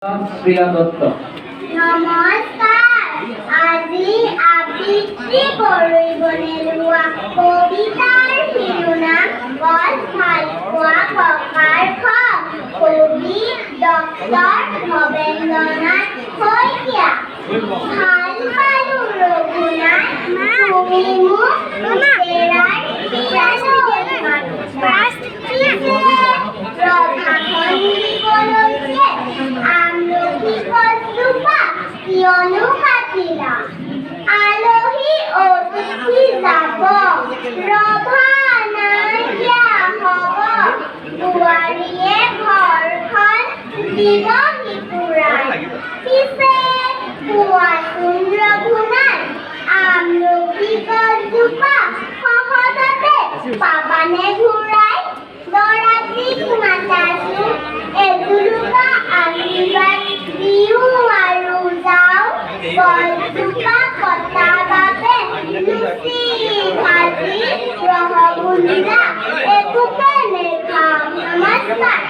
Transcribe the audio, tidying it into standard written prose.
প্ৰিয়া দত্ত। নমস্কাৰ। আজি আবৃত্তি কৰিব নেলোৱা কবিতাৰ শিৰোনাম গছ ভাল পোৱা ককাৰ ঘৰ। কবি ডক্টৰ ভৱেন্দ্ৰনাথ শইকীয়া। ভাল পালো ৰঘুনাথ তুমি মোক তেৰাৰ ৰভাখন দিবলৈকে আমলখি গছজোপা কিয়নো কাটিলা। আলহী অতিথি যাব ৰভা নাইকিয়া হ'ব। বোৱাৰীয়ে ঘৰখন দিব সিপুৰাই। পিছে কোৱাচোন ৰঘুনাথ আমলখি গছজোপা সহজতে পাবানে ঘূৰাই? দৰাটিক মাতাচোন এজোপা আশীৰ্বাদ দিওঁ আৰু যাওঁ। গছজোপা কটা বাবে লুচি ভাজি ৰসগোল্লা একোকে নেখাওঁ। নমস্কাৰ।